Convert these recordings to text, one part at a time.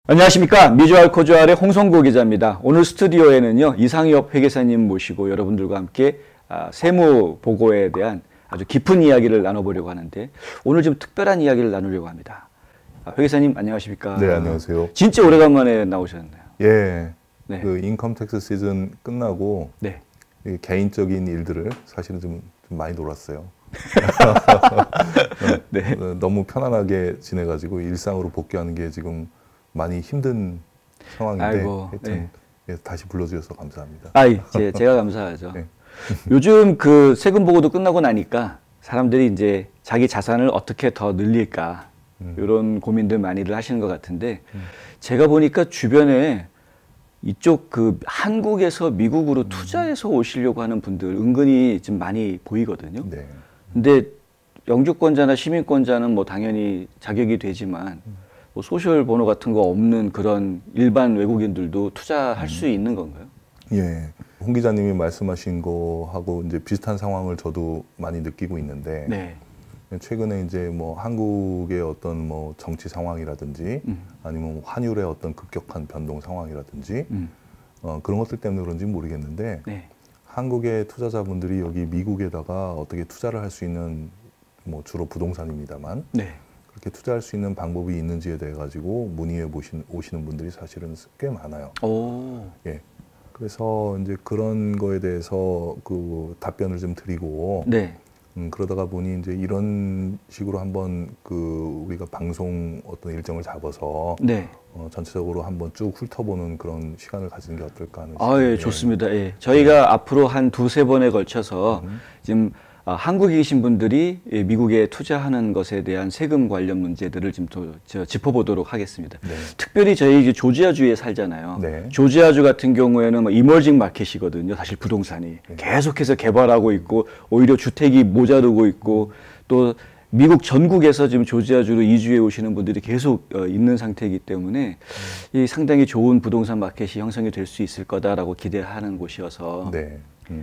안녕하십니까. 미주알 코주알의 홍성구 기자입니다. 오늘 스튜디오에는요, 이상엽 회계사님 모시고 여러분들과 함께 세무 보고에 대한 아주 깊은 이야기를 나눠보려고 하는데, 오늘 좀 특별한 이야기를 나누려고 합니다. 회계사님 안녕하십니까. 네, 안녕하세요. 진짜 오래간만에 나오셨네요. 예, 네. 그 인컴텍스 시즌 끝나고 네. 이 개인적인 일들을 사실은 좀 많이 놀았어요. 네. 너무 편안하게 지내가지고 일상으로 복귀하는 게 지금 많이 힘든 상황인데, 아이고, 하여튼 예, 다시 불러주셔서 감사합니다. 제가 감사하죠. 네. 요즘 그 세금 보고도 끝나고 나니까 사람들이 이제 자기 자산을 어떻게 더 늘릴까 이런 고민들 많이들 하시는 것 같은데, 제가 보니까 주변에 이쪽 그 한국에서 미국으로 투자해서 오시려고 하는 분들 은근히 좀 많이 보이거든요. 네. 근데 영주권자나 시민권자는 뭐 당연히 자격이 되지만 뭐 소셜 번호 같은 거 없는 그런 일반 외국인들도 투자할 수 있는 건가요? 예, 홍 기자님이 말씀하신 거하고 이제 비슷한 상황을 저도 많이 느끼고 있는데, 네. 최근에 이제 뭐 한국의 어떤 뭐 정치 상황이라든지 아니면 환율의 어떤 급격한 변동 상황이라든지 그런 것들 때문에 그런지 모르겠는데, 네. 한국의 투자자분들이 여기 미국에다가 어떻게 투자를 할 수 있는, 뭐 주로 부동산입니다만 네. 그렇게 투자할 수 있는 방법이 있는지에 대해 가지고 문의해 오시는 분들이 사실은 꽤 많아요. 오. 예. 그래서 이제 그런 거에 대해서 그 답변을 좀 드리고, 네. 그러다가 보니 이제 이런 식으로 한번 그 우리가 방송 어떤 일정을 잡아서 네. 전체적으로 한번 쭉 훑어보는 그런 시간을 가지는 게 어떨까 하는 예, 생각이. 좋습니다. 예. 저희가 앞으로 한 두세 번에 걸쳐서 지금 한국에 계신 분들이 미국에 투자하는 것에 대한 세금 관련 문제들을 좀 짚어보도록 하겠습니다. 네. 특별히 저희 이제 조지아주에 살잖아요. 네. 조지아주 같은 경우에는 뭐 이머징 마켓이거든요. 사실 부동산이 계속해서 개발하고 있고 오히려 주택이 모자르고 있고, 또 미국 전국에서 지금 조지아주로 이주해 오시는 분들이 계속 있는 상태이기 때문에 이 상당히 좋은 부동산 마켓이 형성이 될 수 있을 거다라고 기대하는 곳이어서 네.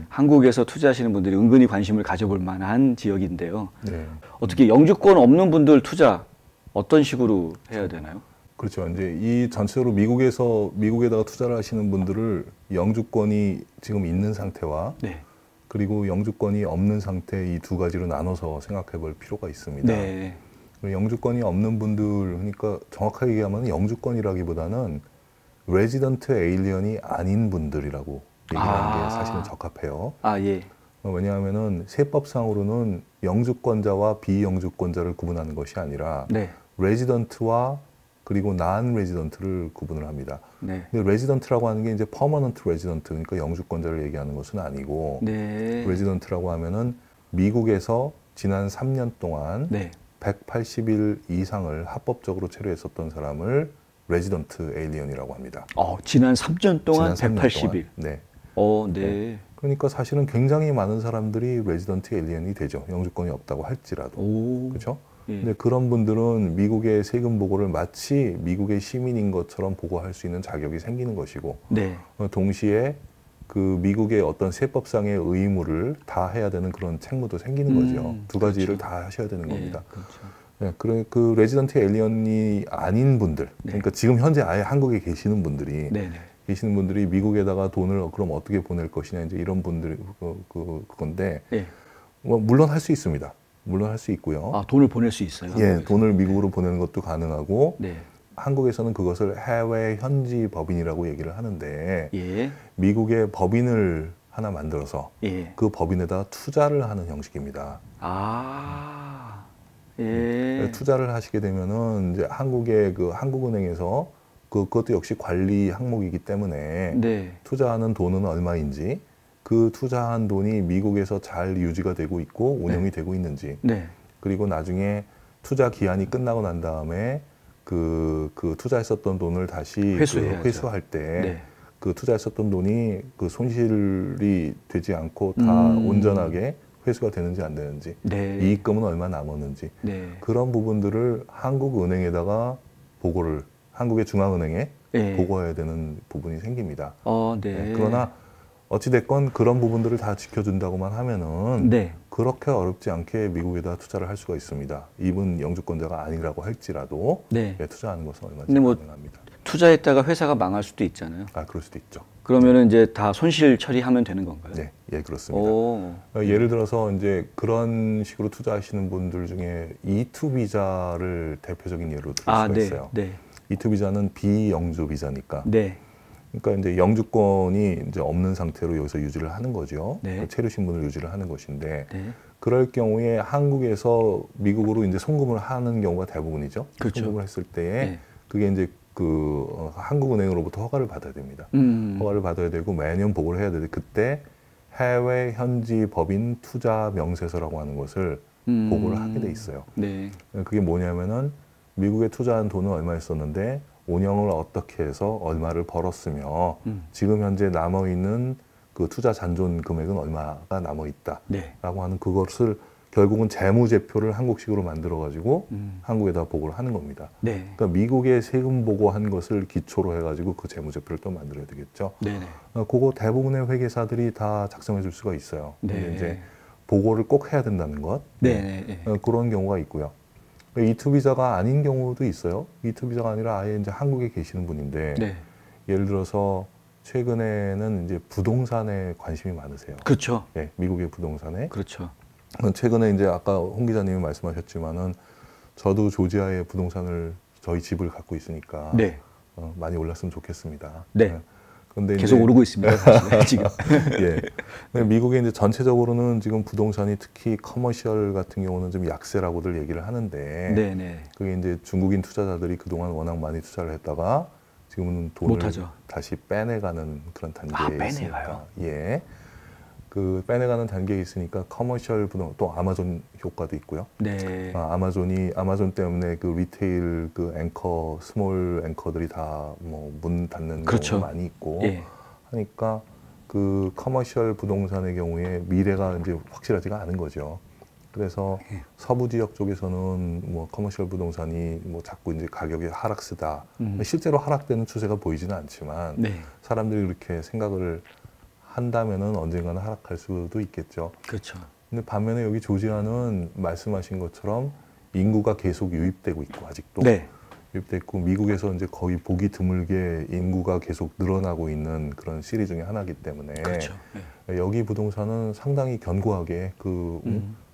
한국에서 투자하시는 분들이 은근히 관심을 가져볼 만한 지역인데요. 네. 어떻게 영주권 없는 분들 투자 어떤 식으로 해야 되나요? 그렇죠. 이제 이 전체적으로 미국에다가 투자를 하시는 분들을 영주권이 지금 있는 상태와 네. 그리고 영주권이 없는 상태, 이 두 가지로 나눠서 생각해 볼 필요가 있습니다. 네. 영주권이 없는 분들, 그러니까 정확하게 얘기하면 영주권이라기보다는 레지던트 에일리언이 아닌 분들이라고 얘기하는 게 사실은 적합해요. 예. 왜냐하면은 세법상으로는 영주권자와 비영주권자를 구분하는 것이 아니라 네. 레지던트와 그리고 난 레지던트를 구분을 합니다. 네. 근데 레지던트라고 하는 게 이제 퍼머넌트 레지던트, 그러니까 영주권자를 얘기하는 것은 아니고, 네. 레지던트라고 하면은 미국에서 지난 3년 동안 네. 180일 이상을 합법적으로 체류했었던 사람을 레지던트 에일리언이라고 합니다. 지난 3년 동안 지난 3년 180일. 동안. 네. 네. 그러니까 사실은 굉장히 많은 사람들이 레지던트 에일리언이 되죠. 영주권이 없다고 할지라도. 그렇죠? 예. 근데 그런 분들은 미국의 세금 보고를 마치 미국의 시민인 것처럼 보고할 수 있는 자격이 생기는 것이고, 네. 동시에 그 미국의 어떤 세법상의 의무를 다 해야 되는 그런 책무도 생기는 거죠. 두 가지 일을 다 하셔야 되는 겁니다. 그렇죠. 네, 그 레지던트 에일리언이 아닌 분들, 그러니까 지금 현재 아예 한국에 계시는 분들이 계시는 분들이 미국에다가 돈을 그럼 어떻게 보낼 것이냐, 이제 이런 분들이 그건데, 뭐 물론 할 수 있습니다. 물론 할 수 있고요. 돈을 보낼 수 있어요? 예, 돈을 미국으로 보내는 것도 가능하고, 네. 한국에서는 그것을 해외 현지 법인이라고 얘기를 하는데, 예. 미국의 법인을 하나 만들어서 그 법인에다 투자를 하는 형식입니다. 예. 투자를 하시게 되면은 이제 한국의 그 한국은행에서 그것도 역시 관리 항목이기 때문에 투자하는 돈은 얼마인지, 그 투자한 돈이 미국에서 잘 유지가 되고 있고 운영이 되고 있는지, 그리고 나중에 투자 기한이 끝나고 난 다음에 그 투자했었던 돈을 다시 회수할 때 그 투자했었던 돈이 그 손실이 되지 않고 다 온전하게 회수가 되는지 안 되는지, 이익금은 얼마 남았는지, 그런 부분들을 한국은행에다가 한국의 중앙은행에 보고해야 되는 부분이 생깁니다. 그러나 어찌됐건 그런 부분들을 다 지켜준다고만 하면은 그렇게 어렵지 않게 미국에다 투자를 할 수가 있습니다. 이분 영주권자가 아니라고 할지라도 투자하는 것은 얼마든지 가능합니다. 투자했다가 회사가 망할 수도 있잖아요. 아, 그럴 수도 있죠. 그러면은 이제 다 손실 처리하면 되는 건가요? 네, 예, 그렇습니다. 예를 들어서 이제 그런 식으로 투자하시는 분들 중에 E2 비자를 대표적인 예로 들 수가 있어요. 네. E2 비자는 비영주 비자니까. 네. 그러니까 이제 영주권이 이제 없는 상태로 여기서 유지를 하는 거죠. 네. 체류 신분을 유지를 하는 것인데, 네. 그럴 경우에 한국에서 미국으로 이제 송금을 하는 경우가 대부분이죠. 그렇죠. 송금을 했을 때에 네. 그게 이제 그 한국은행으로부터 허가를 받아야 됩니다. 허가를 받아야 되고 매년 보고를 해야 되는데, 그때 해외 현지 법인 투자 명세서라고 하는 것을 보고를 하게 돼 있어요. 네. 그게 뭐냐면은 미국에 투자한 돈은 얼마 있었는데 운영을 어떻게 해서 얼마를 벌었으며 지금 현재 남아 있는 그 투자 잔존 금액은 얼마가 남아 있다라고 네. 하는 그것을 결국은 재무제표를 한국식으로 만들어 가지고 한국에다 보고를 하는 겁니다. 네. 그러니까 미국의 세금 보고한 것을 기초로 해가지고 그 재무제표를 또 만들어야 되겠죠. 네. 그거 대부분의 회계사들이 다 작성해 줄 수가 있어요. 네. 근데 이제 보고를 꼭 해야 된다는 것. 네. 그런 경우가 있고요. E2 비자가 아닌 경우도 있어요. E2 비자가 아니라 아예 이제 한국에 계시는 분인데, 네. 예를 들어서 최근에는 이제 부동산에 관심이 많으세요. 그렇죠. 네, 미국의 부동산에. 그렇죠. 최근에 이제 아까 홍 기자님이 말씀하셨지만은 저도 조지아에 부동산을 저희 집을 갖고 있으니까 네. 많이 올랐으면 좋겠습니다. 네. 근데 계속 오르고 있습니다. 사실, 지금. 예. 근데 미국에 이제 전체적으로는 지금 부동산이 특히 커머셜 같은 경우는 좀 약세라고들 얘기를 하는데, 네네. 그게 이제 중국인 투자자들이 그동안 워낙 많이 투자를 했다가 지금은 돈을 못하죠. 다시 빼내가는 그런 단계에 빼내가요? 있으니까. 예. 그 빼내가는 단계에 있으니까 커머셜 부동, 또 아마존 효과도 있고요. 네. 아마존 때문에 그 리테일 그 앵커, 스몰 앵커들이 다 뭐 문 닫는 그렇죠. 경우가 많이 있고 예. 하니까 그 커머셜 부동산의 경우에 미래가 이제 확실하지가 않은 거죠. 그래서 서부 지역 쪽에서는 뭐 커머셜 부동산이 뭐 자꾸 이제 가격이 하락세다. 실제로 하락되는 추세가 보이지는 않지만 네. 사람들이 그렇게 생각을 한다면은 언젠가는 하락할 수도 있겠죠. 그렇죠. 근데 반면에 여기 조지아는 말씀하신 것처럼 인구가 계속 유입되고 있고 아직도 네. 유입됐고 미국에서 이제 거의 보기 드물게 인구가 계속 늘어나고 있는 그런 시리 중에 하나이기 때문에 그렇죠. 네. 여기 부동산은 상당히 견고하게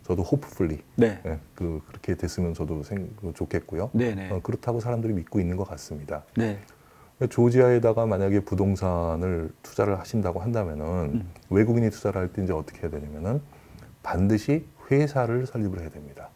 저도 호프풀리 네. 그렇게 됐으면 저도 좋겠고요. 네네. 그렇다고 사람들이 믿고 있는 것 같습니다. 네. 조지아에다가 만약에 부동산을 투자를 하신다고 한다면은 외국인이 투자를 할 때 이제 어떻게 해야 되냐면은 반드시 회사를 설립을 해야 됩니다.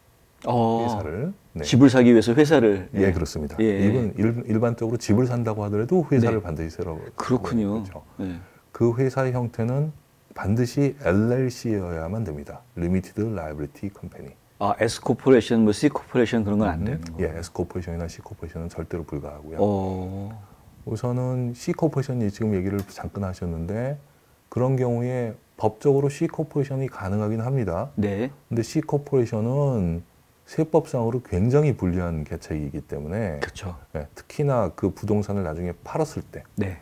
회사를. 네. 집을 사기 위해서 회사를. 예, 그렇습니다. 예. 일반적으로 집을 산다고 하더라도 회사를 네. 반드시 세라고. 그렇군요. 그렇죠. 네. 그 회사의 형태는 반드시 LLC여야만 됩니다. Limited Liability Company. S 코퍼레이션, 뭐 C 코퍼레이션 그런 건 안 되는 거예요? 예, S 코퍼레이션이나 C 코퍼레이션은 절대로 불가하고요. 우선은 C 코퍼레이션이 지금 얘기를 잠깐 하셨는데 그런 경우에 법적으로 C 코퍼레이션이 가능하긴 합니다. 네. 근데 C 코퍼레이션은 세법상으로 굉장히 불리한 계책이기 때문에 그렇죠. 예, 특히나 그 부동산을 나중에 팔았을 때 네.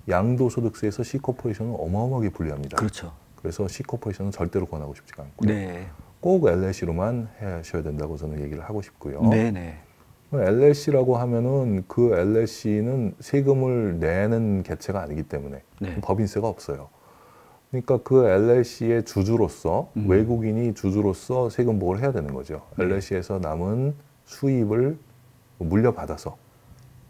양도소득세에서 C 코퍼레이션은 어마어마하게 불리합니다. 그렇죠. 그래서 C 코퍼레이션은 절대로 권하고 싶지가 않고요. 네. 꼭 LLC로만 하셔야 된다고 저는 얘기를 하고 싶고요. 네네. LLC라고 하면은 그 LLC는 세금을 내는 개체가 아니기 때문에 네. 법인세가 없어요. 그러니까 그 LLC의 주주로서 외국인이 주주로서 세금 보고를 해야 되는 거죠. LLC에서 남은 수입을 물려받아서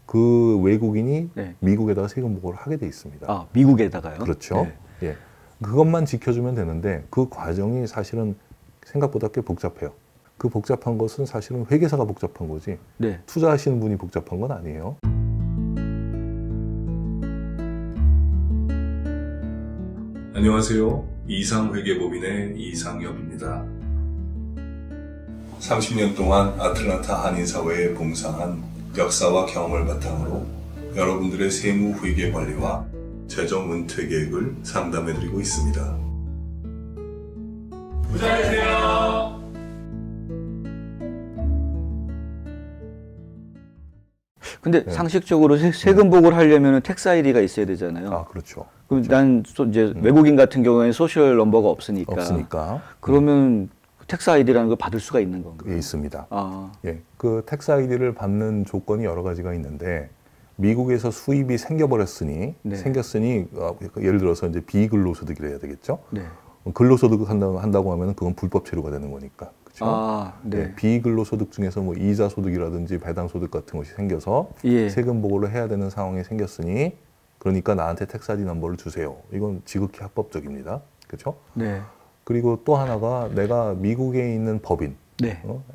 그 외국인이 네. 미국에다가 세금 보고를 하게 돼 있습니다. 미국에다가요? 그렇죠. 네. 예. 그것만 지켜주면 되는데 그 과정이 사실은 생각보다 꽤 복잡해요. 그 복잡한 것은 사실은 회계사가 복잡한 거지 네. 투자하시는 분이 복잡한 건 아니에요. 안녕하세요. 이상회계법인의 이상엽입니다. 30년 동안 아틀란타 한인사회에 봉사한 역사와 경험을 바탕으로 여러분들의 세무 회계 관리와 재정 은퇴 계획을 상담해드리고 있습니다. 부자 되세요. 근데 상식적으로 세금 보고를 하려면 텍스 아이디가 있어야 되잖아요. 그렇죠. 그럼 난 이제 외국인 같은 경우에는 소셜 넘버가 없으니까. 그러면 텍스 아이디라는 걸 받을 수가 있는 건가요? 예, 있습니다. 예, 그 텍스 아이디를 받는 조건이 여러 가지가 있는데 미국에서 수입이 생겼으니 예를 들어서 이제 비근로소득이라 해야 되겠죠. 네. 근로소득 한다고 하면 그건 불법 체류가 되는 거니까. 그렇죠? 아, 네. 네, 비근로소득 중에서 뭐 이자 소득이라든지 배당 소득 같은 것이 생겨서 세금 보고를 해야 되는 상황이 생겼으니 그러니까 나한테 텍스 ID 넘버를 주세요. 이건 지극히 합법적입니다. 그렇죠? 네. 그리고 또 하나가 내가 미국에 있는 법인,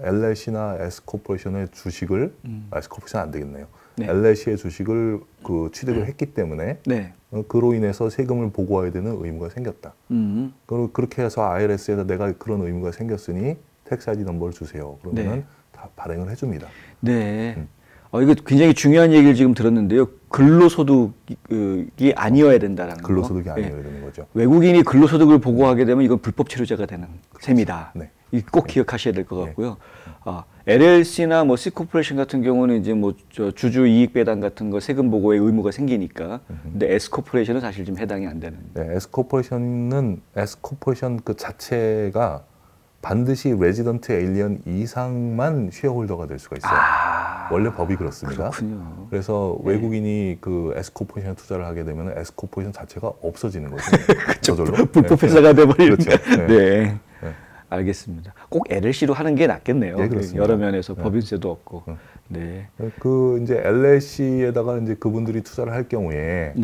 LLC나 S코퍼레이션의 주식을, S코퍼레이션 안 되겠네요. LLC의 주식을 그 취득을 했기 때문에 그로 인해서 세금을 보고해야 되는 의무가 생겼다. 그렇게 해서 IRS에서 내가 그런 의무가 생겼으니 텍스 ID 넘버를 주세요. 그러면 다 발행을 해줍니다. 네. 이거 굉장히 중요한 얘기를 지금 들었는데요. 근로소득이 아니어야 된다라는 거. 근로소득이 아니어야 되는 거죠. 외국인이 근로소득을 보고하게 되면 이건 불법 체류자가 되는 셈이다. 네. 꼭 기억하셔야 될 것 같고요. LLC나 뭐 C코퍼레이션 같은 경우는 이제 뭐 주주 이익 배당 같은 거 세금 보고의 의무가 생기니까. 근데 S코퍼레이션은 사실 좀 해당이 안 되는. 네, S코퍼레이션 그 자체가 반드시 레지던트 에일리언 이상만 쉐어홀더가 될 수가 있어요. 원래 법이 그렇습니다. 그렇군요. 그래서 외국인이 그 S코퍼레이션에 투자를 하게 되면 S코퍼레이션 자체가 없어지는 거죠. 저절로. 불법 회사가 돼버리는. 그렇죠. 네. 알겠습니다. 꼭 LLC로 하는 게 낫겠네요. 여러 면에서 네. 법인세도 없고. 네. 그 이제 LLC에다가 이제 그분들이 투자를 할 경우에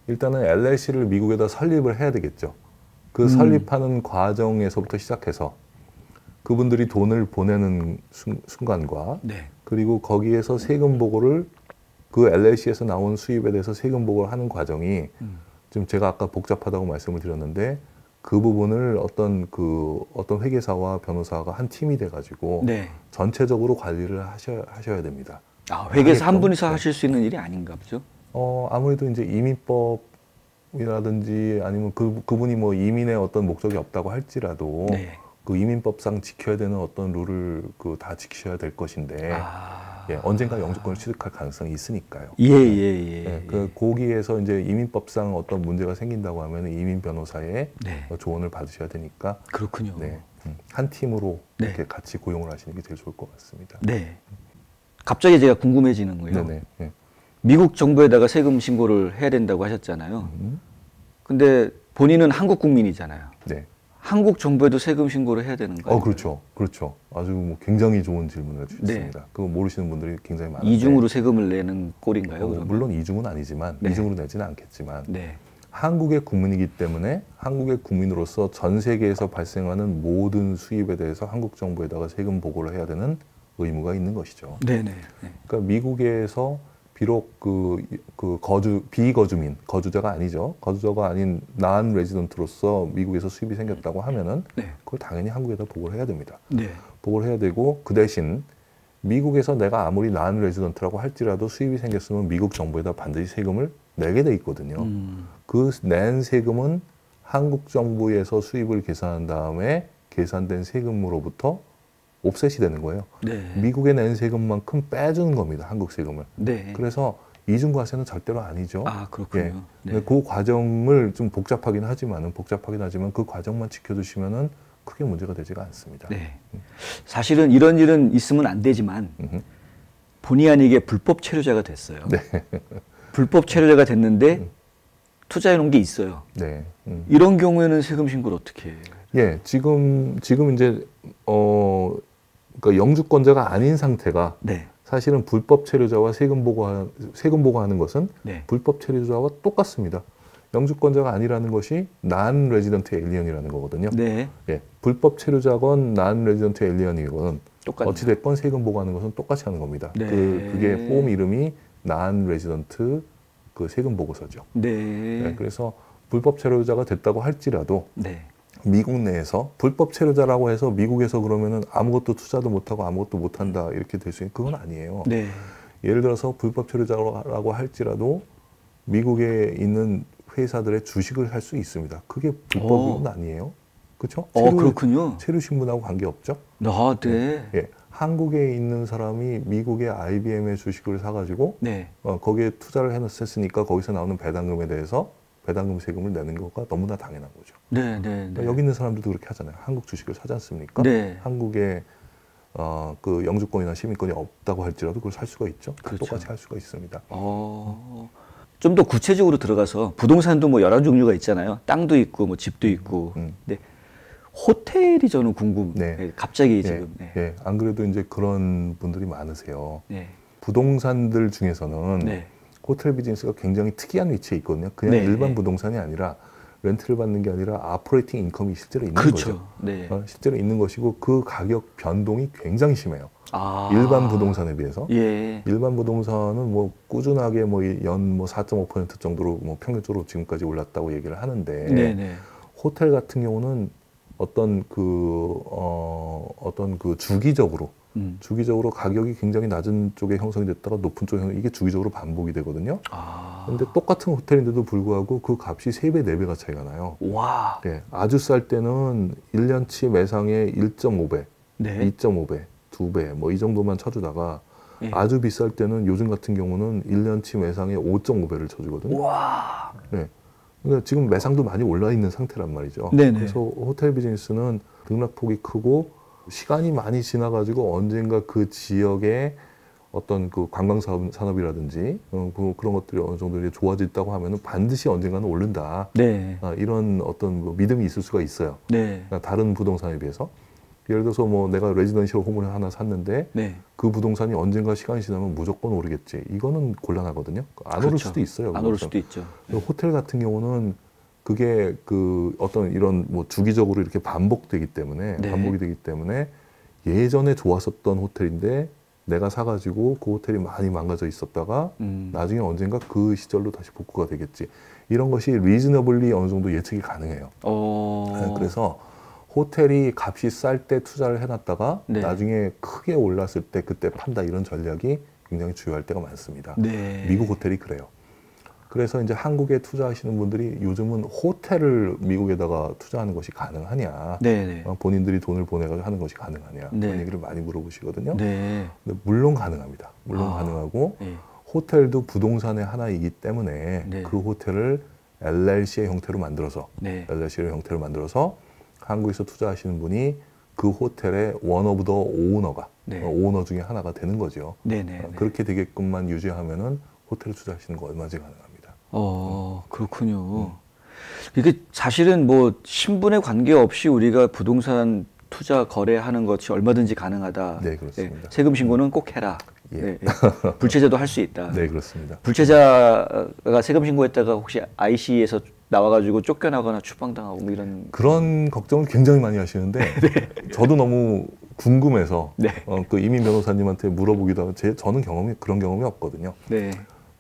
일단은 LLC를 미국에다 설립을 해야 되겠죠. 그 설립하는 과정에서부터 시작해서 그분들이 돈을 보내는 순간과 그리고 거기에서 세금 보고를 그 LLC에서 나온 수입에 대해서 세금 보고를 하는 과정이 지금 제가 아까 복잡하다고 말씀을 드렸는데 그 부분을 어떤 회계사와 변호사가 한 팀이 돼가지고 전체적으로 관리를 하셔야 됩니다. 회계사 한 분이서 하실 수 있는 일이 아닌가 보죠? 아무래도 이제 이민법이라든지 아니면 그분이 뭐 이민의 어떤 목적이 없다고 할지라도 그 이민법상 지켜야 되는 어떤 룰을 다 지키셔야 될 것인데 언젠가 영주권을 취득할 가능성이 있으니까요. 거기에서 이제 이민법상 어떤 문제가 생긴다고 하면 이민 변호사의 조언을 받으셔야 되니까. 그렇군요. 한 팀으로 이렇게 같이 고용을 하시는 게 제일 좋을 것 같습니다. 네. 갑자기 제가 궁금해지는 거예요. 미국 정부에다가 세금 신고를 해야 된다고 하셨잖아요. 근데 본인은 한국 국민이잖아요. 한국 정부에도 세금 신고를 해야 되는 거예요? 그렇죠. 아주 뭐 굉장히 좋은 질문을 주셨습니다. 그거 모르시는 분들이 굉장히 많은데. 이중으로 세금을 내는 꼴인가요? 물론 이중은 아니지만, 이중으로 내지는 않겠지만, 한국의 국민이기 때문에 한국의 국민으로서 전 세계에서 발생하는 모든 수입에 대해서 한국 정부에다가 세금 보고를 해야 되는 의무가 있는 것이죠. 그러니까 미국에서 비록 비거주민, 거주자가 아니죠. 거주자가 아닌 난 레지던트로서 미국에서 수입이 생겼다고 하면은 그걸 당연히 한국에다 보고를 해야 됩니다. 보고를 해야 되고 그 대신 미국에서 내가 아무리 난 레지던트라고 할지라도 수입이 생겼으면 미국 정부에다 반드시 세금을 내게 돼 있거든요. 그 낸 세금은 한국 정부에서 수입을 계산한 다음에 계산된 세금으로부터 옵셋이 되는 거예요. 미국에 낸 세금만큼 빼주는 겁니다. 한국 세금을. 그래서 이중과세는 절대로 아니죠. 그렇군요. 그 과정을 좀 복잡하긴 하지만 그 과정만 지켜주시면은 크게 문제가 되지가 않습니다. 사실은 이런 일은 있으면 안 되지만 본의 아니게 불법 체류자가 됐어요. 불법 체류자가 됐는데 투자해 놓은 게 있어요. 이런 경우에는 세금 신고를 어떻게 해요? 지금 이제 그러니까 영주권자가 아닌 상태가 사실은 불법 체류자와 세금 보고하는 것은 불법 체류자와 똑같습니다. 영주권자가 아니라는 것이 난 레지던트 에일리언이라는 거거든요. 불법 체류자건 난 레지던트 에일리언이건 어찌됐건 세금 보고하는 것은 똑같이 하는 겁니다. 그게 폼 이름이 난 레지던트 그 세금 보고서죠. 그래서 불법 체류자가 됐다고 할지라도 미국 내에서 불법 체류자라고 해서 미국에서 그러면은 아무것도 투자도 못하고 아무것도 못한다 이렇게 될 수 있는 그건 아니에요. 예를 들어서 불법 체류자라고 할지라도 미국에 있는 회사들의 주식을 할 수 있습니다. 그게 불법은 아니에요. 그렇죠? 그렇군요. 체류 신분하고 관계없죠. 한국에 있는 사람이 미국의 IBM의 주식을 사가지고 거기에 투자를 해놨으니까 거기서 나오는 배당금에 대해서 배당금 세금을 내는 거가 너무나 당연한 거죠. 그러니까 여기 있는 사람들도 그렇게 하잖아요. 한국 주식을 사지 않습니까? 한국의 그 영주권이나 시민권이 없다고 할지라도 그걸 살 수가 있죠. 그렇죠. 똑같이 할 수가 있습니다. 좀 더 구체적으로 들어가서 부동산도 뭐 여러 종류가 있잖아요. 땅도 있고 뭐 집도 있고. 근데 호텔이 저는 궁금해요. 네. 갑자기 예, 지금. 예, 안 그래도 이제 그런 분들이 많으세요. 네. 부동산들 중에서는 네. 호텔 비즈니스가 굉장히 특이한 위치에 있거든요. 그냥 네. 일반 부동산이 아니라 렌트를 받는 게 아니라 아퍼레이팅 인컴이 실제로 있는 그렇죠. 거죠. 네. 실제로 있는 것이고 그 가격 변동이 굉장히 심해요. 아. 일반 부동산에 비해서. 예. 일반 부동산은 뭐 꾸준하게 뭐 연 뭐 4.5% 정도로 뭐 평균적으로 지금까지 올랐다고 얘기를 하는데 네네. 호텔 같은 경우는 어떤 그 주기적으로 가격이 굉장히 낮은 쪽에 형성이 됐다가 높은 쪽에 이게 주기적으로 반복이 되거든요. 근데 똑같은 호텔인데도 불구하고 그 값이 3배, 4배가 차이가 나요. 와. 예, 아주 쌀 때는 1년치 매상의 1.5배, 네. 2.5배, 2배 뭐 이 정도만 쳐주다가 예. 아주 비쌀 때는 요즘 같은 경우는 1년치 매상의 5.5배를 쳐주거든요. 와. 네. 그러니까 지금 매상도 많이 올라 있는 상태란 말이죠. 네네. 그래서 호텔 비즈니스는 등락폭이 크고 시간이 많이 지나가지고 언젠가 그 지역에 어떤 그 관광 산업이라든지 그런 것들이 어느 정도 이제 좋아졌다고 하면은 반드시 언젠가는 오른다. 네. 이런 어떤 뭐 믿음이 있을 수가 있어요. 네. 그러니까 다른 부동산에 비해서. 예를 들어서 뭐 내가 레지던셜 홈을 하나 샀는데 네. 그 부동산이 언젠가 시간이 지나면 무조건 오르겠지. 이거는 곤란하거든요. 안 오를 그렇죠. 수도 있어요. 안 오를 수도 있죠. 호텔 같은 경우는 그게 그 어떤 이런 뭐 주기적으로 이렇게 반복되기 때문에 네. 반복이 되기 때문에 예전에 좋았었던 호텔인데 내가 사가지고 그 호텔이 많이 망가져 있었다가 나중에 언젠가 그 시절로 다시 복구가 되겠지. 이런 것이 리즈너블리 어느 정도 예측이 가능해요. 네, 그래서 호텔이 값이 쌀 때 투자를 해놨다가 네. 나중에 크게 올랐을 때 그때 판다 이런 전략이 굉장히 주요할 때가 많습니다. 네. 미국 호텔이 그래요. 그래서 이제 한국에 투자하시는 분들이 요즘은 호텔을 미국에다가 투자하는 것이 가능하냐, 네네. 본인들이 돈을 보내가지고 하는 것이 가능하냐 네. 그런 얘기를 많이 물어보시거든요. 네. 근데 물론 가능합니다. 물론 가능하고 네. 호텔도 부동산의 하나이기 때문에 네. 그 호텔을 LLC의 형태로 만들어서 네. LLC의 형태로 만들어서 한국에서 투자하시는 분이 그 호텔의 원 오브 더 오너가 네. 오너 중에 하나가 되는 거죠. 네네. 그렇게 되게끔만 유지하면은 호텔에 투자하시는 거 얼마든지 가능합니다. 그렇군요. 이게 사실은 뭐 신분에 관계없이 우리가 부동산 투자 거래하는 것이 얼마든지 가능하다. 네, 그렇습니다. 네, 세금 신고는 꼭 해라. 예. 네, 예. 불체자도 할 수 있다. 네, 그렇습니다. 불체자가 세금 신고했다가 혹시 IC에서 나와가지고 쫓겨나거나 추방당하고 뭐 이런 그런 걱정을 굉장히 많이 하시는데 저도 너무 궁금해서 네. 그 이민 변호사님한테 물어보기도 하고 저는 그런 경험이 없거든요. 네.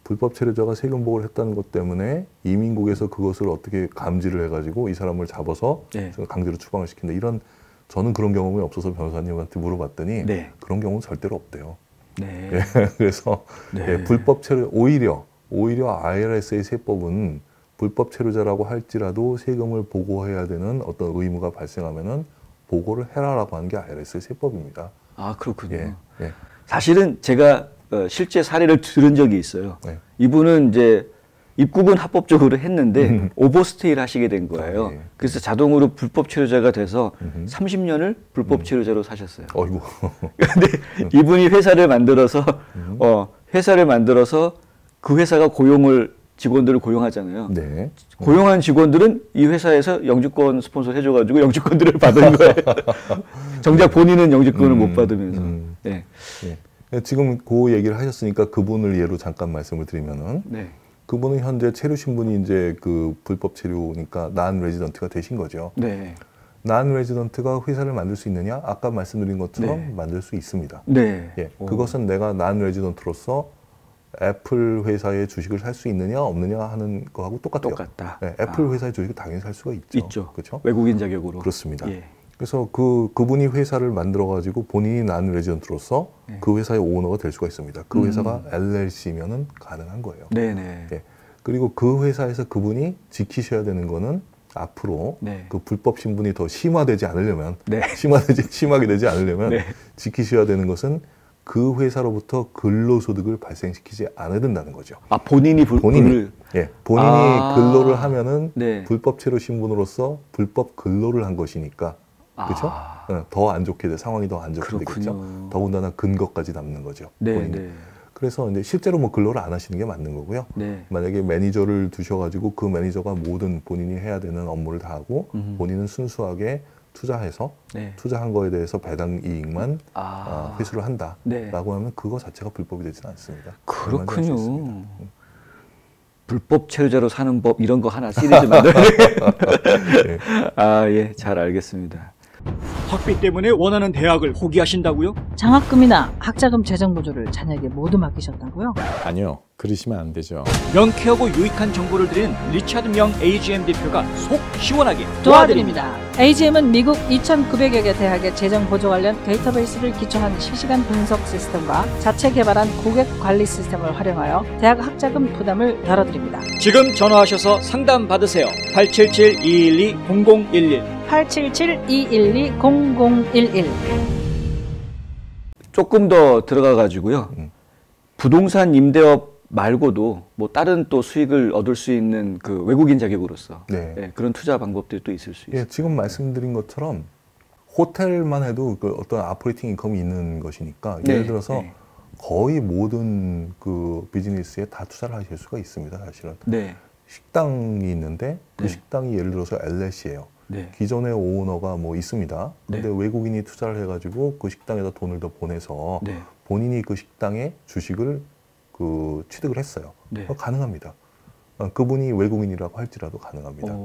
불법 체류자가 세금 보고를 했다는 것 때문에 이민국에서 그것을 어떻게 감지를 해가지고 이 사람을 잡아서 네. 강제로 추방을 시킨다. 저는 그런 경험이 없어서 변호사님한테 물어봤더니 네. 그런 경우는 절대로 없대요. 네. 예, 그래서 네. 예, 불법 체류 오히려 IRS의 세법은 불법 체류자라고 할지라도 세금을 보고해야 되는 어떤 의무가 발생하면은 보고를 해라라고 하는 게 IRS의 세법입니다. 아, 그렇군요. 예, 예. 사실은 제가 실제 사례를 들은 적이 있어요. 네. 이분은 이제 입국은 합법적으로 했는데 오버스테이를 하시게 된 거예요. 예. 그래서 자동으로 불법 체류자가 돼서 30년을 불법 체류자로 사셨어요. 어이구. 근데 이분이 회사를 만들어서 그 회사가 직원들을 고용하잖아요. 네. 고용한 직원들은 이 회사에서 영주권 스폰서 해줘가지고 영주권들을 받은 거예요. 정작 본인은 영주권을 못 받으면서. 네. 네. 지금 그 얘기를 하셨으니까 그분을 예로 잠깐 말씀을 드리면은 네. 그분은 현재 체류 신분이 이제 그 불법 체류니까 난 레지던트가 되신 거죠. 네. 난 레지던트가 회사를 만들 수 있느냐? 아까 말씀드린 것처럼 네. 만들 수 있습니다. 네. 예, 그것은 내가 난 레지던트로서 애플 회사의 주식을 살 수 있느냐 없느냐 하는 거하고 똑같아요. 똑같다. 네, 애플 회사의 주식을 당연히 살 수가 있죠. 있죠. 그렇죠? 외국인 자격으로. 그렇습니다. 예. 그래서 그분이 회사를 만들어 가지고 본인이 난 레지던트로서 그 회사의 오너가 될 수가 있습니다. 그 회사가 LLC면은 가능한 거예요. 네네. 예. 그리고 그 회사에서 그분이 지키셔야 되는 거는 앞으로 네. 그 불법 신분이 더 심화되지 않으려면 네. 심하게 되지 않으려면 네. 지키셔야 되는 것은 그 회사로부터 근로소득을 발생시키지 않아야 된다는 거죠. 아, 본인이 본인이 근로를 하면은 네. 불법 체류 신분으로서 불법 근로를 한 것이니까 그렇죠? 더 안 좋게 돼 상황이 더 안 좋게 그렇군요. 되겠죠. 더군다나 근거까지 남는 거죠. 네, 네. 그래서 이제 실제로 뭐 근로를 안 하시는 게 맞는 거고요. 네. 만약에 매니저를 두셔가지고 그 매니저가 모든 본인이 해야 되는 업무를 다 하고 본인은 순수하게 투자해서 네. 투자한 거에 대해서 배당 이익만 회수를 한다라고 네. 하면 그거 자체가 불법이 되지는 않습니다. 그렇군요. 불법 체류자로 사는 법 이런 거 하나 시리즈 만들어야 네. 예, 잘 알겠습니다. 학비 때문에 원하는 대학을 포기하신다고요? 장학금이나 학자금 재정 보조를 자녀에게 모두 맡기셨다고요? 아니요, 그러시면 안 되죠. 명쾌하고 유익한 정보를 드리는 리차드 명 AGM 대표가 속 시원하게 도와드립니다. AGM은 미국 2,900여 개 대학의 재정 보조 관련 데이터베이스를 기초한 실시간 분석 시스템과 자체 개발한 고객 관리 시스템을 활용하여 대학 학자금 부담을 덜어드립니다. 지금 전화하셔서 상담 받으세요. 877-212-0011 877-212-0011 조금 더 들어가 가지고요. 부동산 임대업 말고도 뭐 다른 또 수익을 얻을 수 있는 그 외국인 자격으로서 예, 그런 투자 방법들이 또 있을 수 있어요. 예, 지금 말씀드린 것처럼 호텔만 해도 그 어떤 아퍼레이팅 인컴이 있는 것이니까 예를 들어서 거의 모든 그 비즈니스에 다 투자를 하실 수가 있습니다. 사실은 식당이 있는데 그 식당이 예를 들어서 LLC예요. 기존의 오너가 뭐 있습니다. 근데 외국인이 투자를 해가지고 그 식당에다 돈을 더 보내서 본인이 그 식당의 주식을 그 취득을 했어요. 가능합니다. 그분이 외국인이라고 할지라도 가능합니다.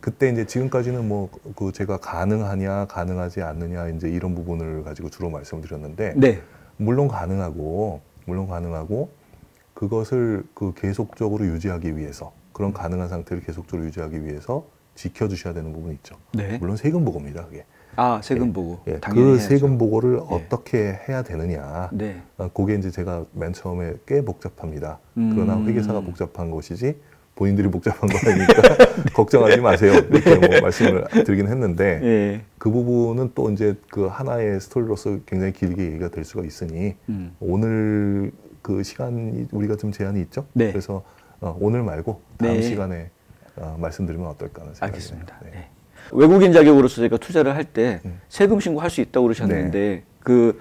그때 이제 지금까지는 뭐 그 제가 가능하냐 가능하지 않느냐 이제 이런 부분을 가지고 주로 말씀드렸는데 물론 가능하고 그것을 그 계속적으로 유지하기 위해서 그런 가능한 상태를 계속적으로 유지하기 위해서 지켜주셔야 되는 부분이 있죠. 물론 세금 보고입니다. 그게. 세금 보고. 그 세금 보고를 어떻게 해야 되느냐. 그게 이제 제가 맨 처음에 꽤 복잡합니다. 그러나 회계사가 복잡한 것이지 본인들이 복잡한 거니까 걱정하지 마세요. 이렇게 뭐 말씀을 드리긴 했는데 그 부분은 또 이제 그 하나의 스토리로서 굉장히 길게 얘기가 될 수가 있으니 오늘 그 시간이 우리가 좀 제한이 있죠. 그래서 오늘 말고 다음 시간에 말씀드리면 어떨까 하는 생각이 알겠습니다. 외국인 자격으로서 저희가 투자를 할 때 세금 신고할 수 있다고 그러셨는데 그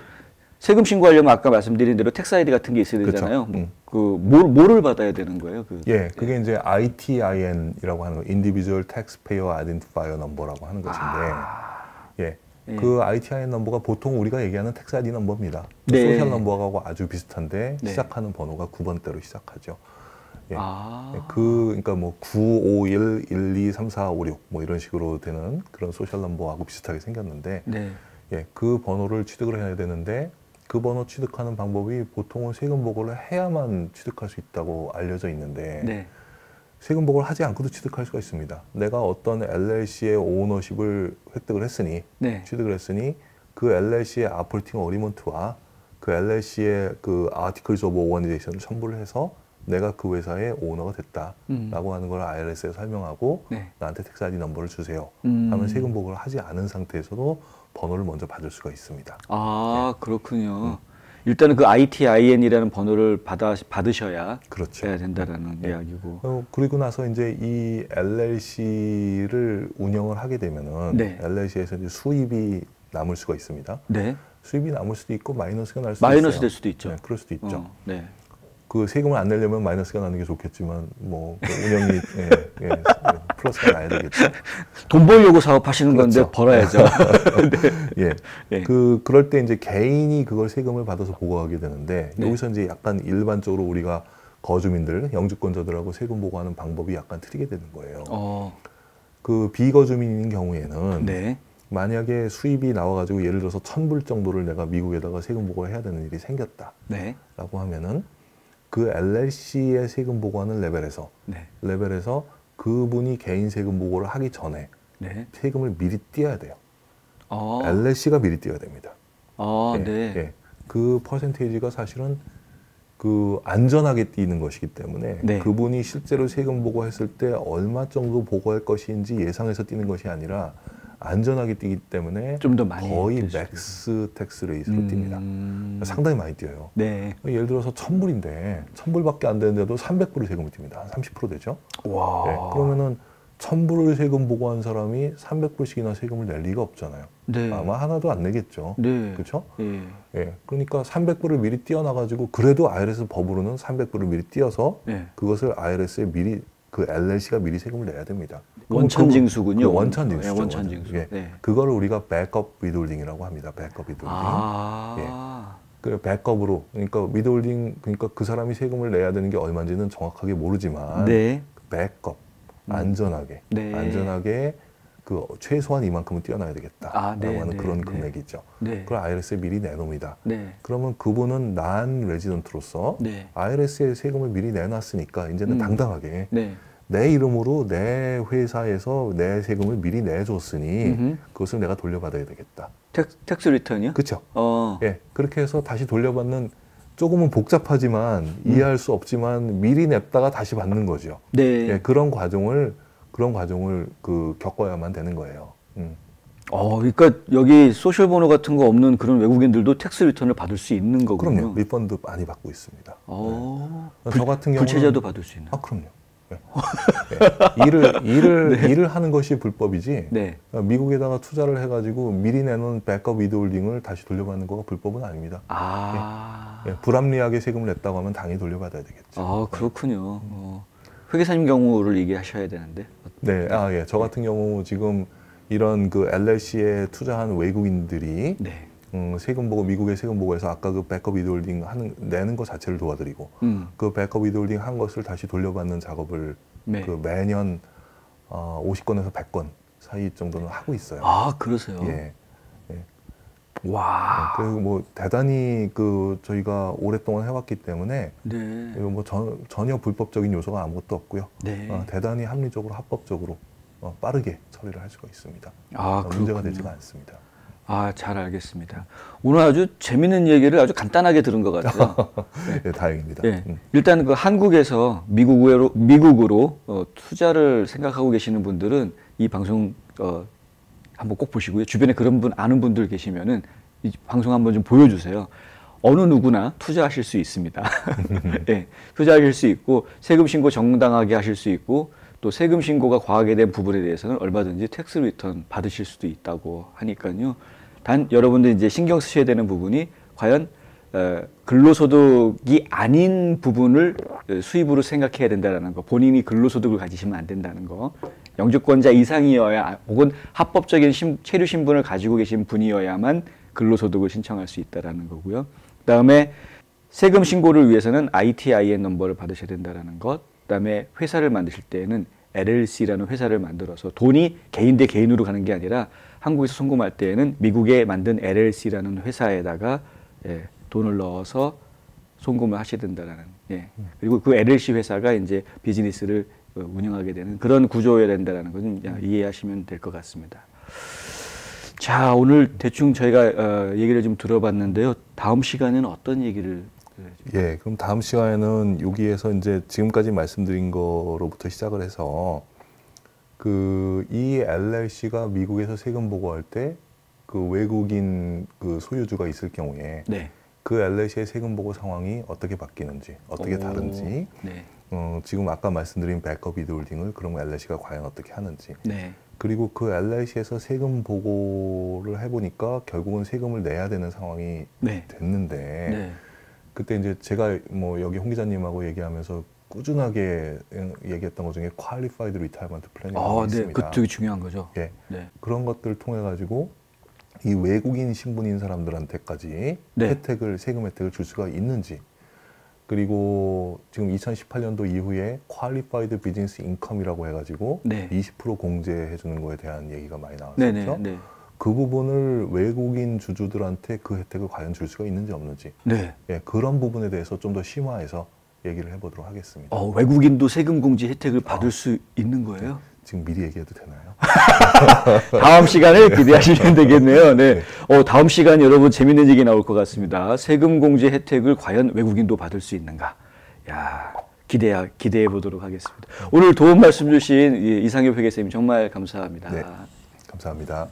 세금 신고하려면 아까 말씀드린 대로 텍스 아이디 같은 게 있어야 되잖아요. 뭐를 받아야 되는 거예요? 그게 이제 ITIN이라고 하는 거, Individual Taxpayer Identifier Number라고 하는 것인데, 그 ITIN 넘버가 보통 우리가 얘기하는 텍스 아이디 넘버입니다. 소셜 넘버하고 아주 비슷한데 시작하는 번호가 9번대로 시작하죠. 그러니까 뭐 951, 12, 34, 56 뭐 이런 식으로 되는 그런 소셜 넘버하고 비슷하게 생겼는데, 그 번호를 취득을 해야 되는데 그 번호 취득하는 방법이 보통은 세금 보고를 해야만 취득할 수 있다고 알려져 있는데 세금 보고를 하지 않고도 취득할 수가 있습니다. 내가 어떤 LLC의 오너십을 획득을 했으니 취득을 했으니 그 LLC의 아폴팅 어리먼트와 그 LLC의 그 아티클스 오브 오거니제이션을 첨부를 해서 내가 그 회사의 오너가 됐다라고 하는 걸 IRS에 설명하고 나한테 텍스 아이디 넘버를 주세요 하면 세금 보고를 하지 않은 상태에서도 번호를 먼저 받을 수가 있습니다. 그렇군요. 일단은 그 ITIN이라는 번호를 받으셔야 그렇죠. 해야 된다라는 이야기고. 그리고 나서 이제 이 LLC를 운영을 하게 되면은 LLC에서 이제 수입이 남을 수가 있습니다. 수입이 남을 수도 있고 마이너스가 날 수도 있어요. 마이너스 될 수도 있죠. 그럴 수도 있죠. 그 세금을 안 내려면 마이너스가 나는 게 좋겠지만 뭐 운영이 플러스가 나야 되겠죠. 돈 벌려고 사업하시는 건데 벌어야죠. 그럴 때 이제 개인이 그걸 세금을 받아서 보고하게 되는데 여기서 이제 약간 일반적으로 우리가 거주민들, 영주권자들하고 세금 보고하는 방법이 약간 틀리게 되는 거예요. 그 비거주민인 경우에는 만약에 수입이 나와가지고 예를 들어서 1,000불 정도를 내가 미국에다가 세금 보고를 해야 되는 일이 생겼다라고 하면은 그 LLC의 세금 보고하는 레벨에서 그분이 개인 세금 보고를 하기 전에 세금을 미리 띄어야 돼요. LLC가 미리 띄어야 됩니다. 그 퍼센테이지가 사실은 그 안전하게 띄는 것이기 때문에 그분이 실제로 세금 보고했을 때 얼마 정도 보고할 것인지 예상해서 띄는 것이 아니라 안전하게 뛰기 때문에 좀 더 많이 거의 맥스 텍스 레이스로 뜁니다. 상당히 많이 뛰어요. 예를 들어서 1,000불인데 1,000불밖에 안 되는데도 300불을 세금을 띱니다. 한 30% 되죠. 그러면은 $1,000불을 세금 보고한 사람이 300불씩이나 세금을 낼 리가 없잖아요. 네. 아마 하나도 안 내겠죠. 네. 그렇죠? 예. 그러니까 300불을 미리 띄어놔가지고 그래도 IRS 법으로는 300불을 미리 띄어서 그것을 IRS에 미리 그 LLC가 미리 세금을 내야 됩니다. 원천징수군요. 원천징수. 네, 원천징수. 예. 그거를 우리가 백업 위돌딩이라고 합니다. 백업 위돌딩. 예. 그 백업으로 그러니까 위돌딩 그러니까 그 사람이 세금을 내야 되는 게 얼마인지는 정확하게 모르지만 백업 안전하게 안전하게 그 최소한 이만큼은 띄어놔야 되겠다라고 하는 그런 금액이죠. 그걸 IRS에 미리 내놓습니다. 그러면 그분은 난 레지던트로서 IRS에 세금을 미리 내놨으니까 이제는 당당하게 내 이름으로 내 회사에서 내 세금을 미리 내줬으니 그것을 내가 돌려받아야 되겠다. 텍스 리턴이요? 그렇죠. 예, 그렇게 해서 다시 돌려받는 조금은 복잡하지만 이해할 수 없지만 미리 냈다가 다시 받는 거죠. 예, 그런 과정을 그 겪어야만 되는 거예요. 그러니까 여기 소셜 보너 같은 거 없는 그런 외국인들도 텍스 리턴을 받을 수 있는 거군요. 그럼요. 리펀드 많이 받고 있습니다. 저 같은 경우는 불체자도 받을 수 있는. 그럼요. 네. 일을 하는 것이 불법이지. 미국에다가 투자를 해가지고 미리 내놓은 백업 위드홀딩을 다시 돌려받는 거가 불법은 아닙니다. 불합리하게 세금을 냈다고 하면 당연히 돌려받아야 되겠죠. 그렇군요. 회계사님 경우를 얘기하셔야 되는데. 네, 예. 저 같은 경우 지금 이런 그 LLC에 투자한 외국인들이 세금 보고 미국의 세금 보고에서 아까 그 백업 위드홀딩 내는 것 자체를 도와드리고 그 백업 위드홀딩 한 것을 다시 돌려받는 작업을 그 매년 50건에서 100건 사이 정도는 하고 있어요. 그러세요? 예. 와. 그리고 뭐 대단히 그 저희가 오랫동안 해왔기 때문에 뭐 전혀 불법적인 요소가 아무것도 없고요. 대단히 합리적으로 합법적으로 빠르게 처리를 할 수가 있습니다. 문제가 되지가 않습니다. 잘 알겠습니다. 오늘 아주 재밌는 얘기를 아주 간단하게 들은 것 같아요. 다행입니다. 일단 그 한국에서 미국으로 투자를 생각하고 계시는 분들은 이 방송 한번 꼭 보시고요. 주변에 그런 분 아는 분들 계시면은 이 방송 한번 좀 보여주세요. 어느 누구나 투자하실 수 있습니다. 투자하실 수 있고 세금 신고 정당하게 하실 수 있고 또 세금 신고가 과하게 된 부분에 대해서는 얼마든지 텍스 리턴 받으실 수도 있다고 하니까요. 단 여러분들 이제 신경 쓰셔야 되는 부분이 과연 근로소득이 아닌 부분을 수입으로 생각해야 된다는 거. 본인이 근로소득을 가지시면 안 된다는 거. 영주권자 이상이어야 혹은 합법적인 체류 신분을 가지고 계신 분이어야만 근로소득을 신청할 수 있다는 거고요. 그다음에 세금 신고를 위해서는 ITIN 넘버를 받으셔야 된다는 것. 그다음에 회사를 만드실 때에는 LLC라는 회사를 만들어서 돈이 개인 대 개인으로 가는 게 아니라 한국에서 송금할 때에는 미국에 만든 LLC라는 회사에다가 돈을 넣어서 송금을 하셔야 된다는. 그리고 그 LLC 회사가 이제 비즈니스를 운영하게 되는 그런 구조여야 된다는 것은 이해하시면 될 것 같습니다. 자, 오늘 대충 저희가 얘기를 좀 들어봤는데요. 다음 시간에는 어떤 얘기를? 그럼 다음 시간에는 여기에서 이제 지금까지 말씀드린 거로부터 시작을 해서 이 LLC가 미국에서 세금 보고할 때 그 외국인 그 소유주가 있을 경우에 그 LLC의 세금 보고 상황이 어떻게 바뀌는지, 어떻게 다른지, 지금 아까 말씀드린 백업 위드홀딩을 그럼 LLC가 과연 어떻게 하는지, 그리고 그 LLC에서 세금 보고를 해보니까 결국은 세금을 내야 되는 상황이 됐는데 그때 이제 제가 뭐 여기 홍 기자님하고 얘기하면서 꾸준하게 얘기했던 것 중에 Qualified Retirement Plan이라고 있습니다. 그 되게 중요한 거죠. 그런 것들을 통해 가지고 이 외국인 신분인 사람들한테까지 세금 혜택을 줄 수가 있는지, 그리고 지금 2018년도 이후에 Qualified Business Income이라고 해가지고 20% 공제해 주는 거에 대한 얘기가 많이 나왔었죠. 그 부분을 외국인 주주들한테 그 혜택을 과연 줄 수가 있는지 없는지, 그런 부분에 대해서 좀 더 심화해서 얘기를 해보도록 하겠습니다. 외국인도 세금 공제 혜택을 받을 수 있는 거예요? 지금 미리 얘기해도 되나요? 다음 시간을 기대하시면 되겠네요. 다음 시간 여러분 재밌는 얘기 나올 것 같습니다. 세금 공제 혜택을 과연 외국인도 받을 수 있는가? 기대해 보도록 하겠습니다. 오늘 도움 말씀 주신 이상엽 회계사님 정말 감사합니다. 감사합니다.